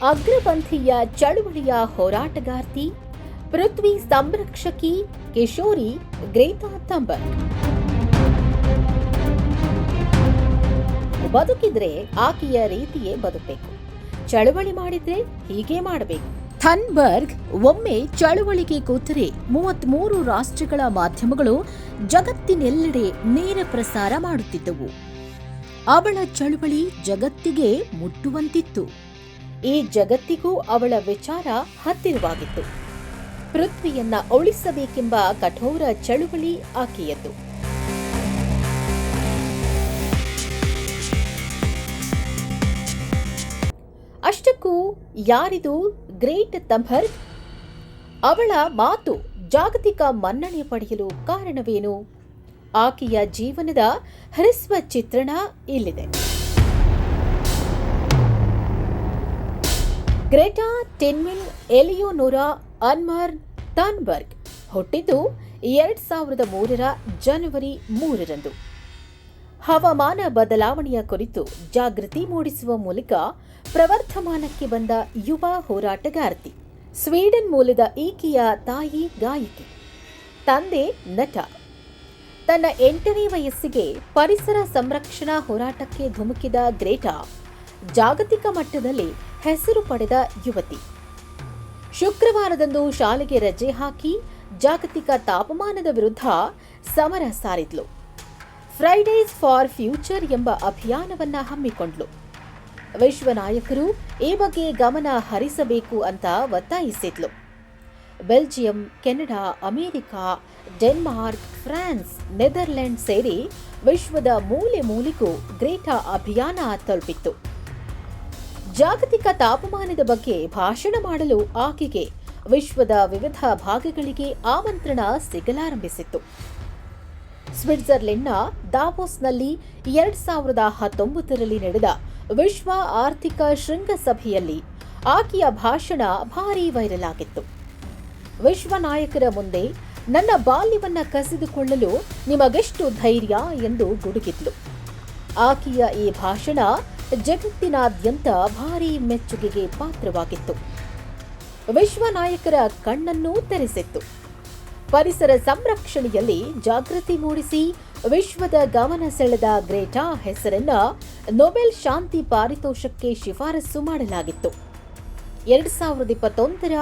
ಅಗ್ರಪಂಥೀಯ ಚಳುವಳಿಯ ಹೋರಾಟಗಾರ್ತಿ, ಪೃಥ್ವಿ ಸಂರಕ್ಷಕಿ Kishori Greta Thunberg. ಬದುಕಿದ್ರೆ ಆಕೆಯ ರೀತಿಯೇ ಬದುಕಬೇಕು, ಚಳುವಳಿ ಮಾಡಿದ್ರೆ ಹೀಗೆ ಮಾಡಬೇಕು. ಥನ್ಬರ್ಗ್ ಒಮ್ಮೆ ಚಳುವಳಿಗೆ ಕೂತರೆ 33 ರಾಷ್ಟ್ರಗಳ ಮಾಧ್ಯಮಗಳು ಜಗತ್ತಿನೆಲ್ಲೆಡೆ ನೇರ ಪ್ರಸಾರ ಮಾಡುತ್ತಿದ್ದವು. ಅವಳ ಚಳುವಳಿ ಜಗತ್ತಿಗೆ ಮುಟ್ಟುವಂತಿತ್ತು. ಈ ಜಗತ್ತಿಗೂ ಅವಳ ವಿಚಾರ ಹತ್ತಿರವಾಗಿತ್ತು. ಪೃಥ್ವಿಯನ್ನ ಉಳಿಸಬೇಕೆಂಬ ಕಠೋರ ಚಳುವಳಿ ಆಕೆಯದ್ದು. ಅಷ್ಟಕ್ಕೂ ಯಾರಿದು ಗ್ರೇಟ್ ಥನ್ಬರ್ಗ್? ಅವಳ ಮಾತು ಜಾಗತಿಕ ಮನ್ನಣೆ ಪಡೆಯಲು ಕಾರಣವೇನು? ಆಕೆಯ ಜೀವನದ ಹ್ರಸ್ವ ಚಿತ್ರಣ ಇಲ್ಲಿದೆ. ಗ್ರೇಟಾ ಟೆನ್ಮಿನ್ ಎಲಿಯೋನೋರಾ ಅನ್ಮರ್ ಥನ್ಬರ್ಗ್ ಹುಟ್ಟಿದ್ದು 2003 ಜನವರಿ 3ರಂದು. ಹವಾಮಾನ ಬದಲಾವಣೆಯ ಕುರಿತು ಜಾಗೃತಿ ಮೂಡಿಸುವ ಮೂಲಕ ಪ್ರವರ್ಧಮಾನಕ್ಕೆ ಬಂದ ಯುವ ಹೋರಾಟಗಾರ್ತಿ. ಸ್ವೀಡನ್ ಮೂಲದ ಈಕೆಯ ತಾಯಿ ಗಾಯಕಿ, ತಂದೆ ನಟ. ತನ್ನ 8ನೇ ವಯಸ್ಸಿಗೆ ಪರಿಸರ ಸಂರಕ್ಷಣಾ ಹೋರಾಟಕ್ಕೆ ಧುಮುಕಿದ ಗ್ರೇಟಾ ಜಾಗತಿಕ ಮಟ್ಟದಲ್ಲಿ ಹೆಸರು ಪಡೆದ ಯುವತಿ. ಶುಕ್ರವಾರದಂದು ಶಾಲೆಗೆ ರಜೆ ಹಾಕಿ ಜಾಗತಿಕ ತಾಪಮಾನದ ವಿರುದ್ಧ ಸಮರ ಸಾರಿದ್ಲು. ಫ್ರೈಡೇಸ್ ಫಾರ್ ಫ್ಯೂಚರ್ ಎಂಬ ಅಭಿಯಾನವನ್ನ ಹಮ್ಮಿಕೊಂಡ್ಲು. ವಿಶ್ವ ನಾಯಕರು ಈ ಬಗ್ಗೆ ಗಮನ ಹರಿಸಬೇಕು ಅಂತ ಒತ್ತಾಯಿಸಿದ್ಲು. Belgium, Canada, America, Denmark, France, Netherland ಸೇರಿ ವಿಶ್ವದ ಮೂಲೆ ಮೂಲೆಗೂ ಗ್ರೇಟಾ ಅಭಿಯಾನ ತಲುಪಿತ್ತು. ಜಾಗತಿಕ ತಾಪಮಾನದ ಬಗ್ಗೆ ಭಾಷಣ ಮಾಡಲು ಆಕೆಗೆ ವಿಶ್ವದ ವಿವಿಧ ಭಾಗಗಳಿಗೆ ಆಮಂತ್ರಣ ಸಿಗಲಾರಂಭಿಸಿತ್ತು. ಸ್ವಿಟ್ಜರ್ಲೆಂಡ್ನ ದಾವೋಸ್ನಲ್ಲಿ 2019ರಲ್ಲಿ ನಡೆದ ವಿಶ್ವ ಆರ್ಥಿಕ ಶೃಂಗಸಭೆಯಲ್ಲಿ ಆಕೆಯ ಭಾಷಣ ಭಾರೀ ವೈರಲ್ ಆಗಿತ್ತು. ವಿಶ್ವ ನಾಯಕರ ಮುಂದೆ ನನ್ನ ಬಾಲ್ಯವನ್ನ ಕಸಿದುಕೊಳ್ಳಲು ನಿಮಗೆಷ್ಟು ಧೈರ್ಯ ಎಂದು ಗುಡುಗಿದ್ಲು. ಆಕೆಯ ಈ ಭಾಷಣ ಜಗತ್ತಿನಾದ್ಯಂತ ಭಾರೀ ಮೆಚ್ಚುಗೆಗೆ ಪಾತ್ರವಾಗಿತ್ತು. ವಿಶ್ವ ನಾಯಕರ ಕಣ್ಣನ್ನೂ ತೆರೆಸಿತ್ತು. ಪರಿಸರ ಸಂರಕ್ಷಣೆಯಲ್ಲಿ ಜಾಗೃತಿ ಮೂಡಿಸಿ ವಿಶ್ವದ ಗಮನ ಸೆಳೆದ ಗ್ರೇಟಾ ಹೆಸರನ್ನ ನೊಬೆಲ್ ಶಾಂತಿ ಪಾರಿತೋಷಕ್ಕೆ ಶಿಫಾರಸು ಮಾಡಲಾಗಿತ್ತು. 2021ರ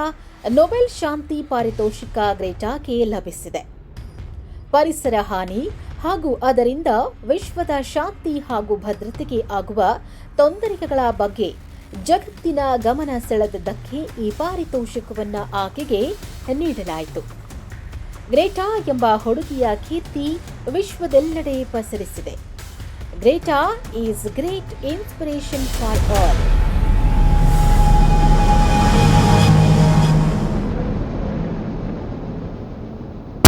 ನೊಬೆಲ್ ಶಾಂತಿ ಪಾರಿತೋಷಿಕ ಗ್ರೇಟಾಗೆ ಲಭಿಸಿದೆ. ಪರಿಸರ ಹಾನಿ ಹಾಗೂ ಅದರಿಂದ ವಿಶ್ವದ ಶಾಂತಿ ಹಾಗೂ ಭದ್ರತೆಗೆ ಆಗುವ ತೊಂದರೆಗಳ ಬಗ್ಗೆ ಜಗತ್ತಿನ ಗಮನ ಸೆಳೆದದ್ದಕ್ಕೆ ಈ ಪಾರಿತೋಷಕವನ್ನು ಆಕೆಗೆ ನೀಡಲಾಯಿತು. ಗ್ರೇಟಾ ಎಂಬ ಹುಡುಗಿಯ ಕೀರ್ತಿ ವಿಶ್ವದೆಲ್ಲೆಡೆ ಪಸರಿಸಿದೆ. Greta is great inspiration for all.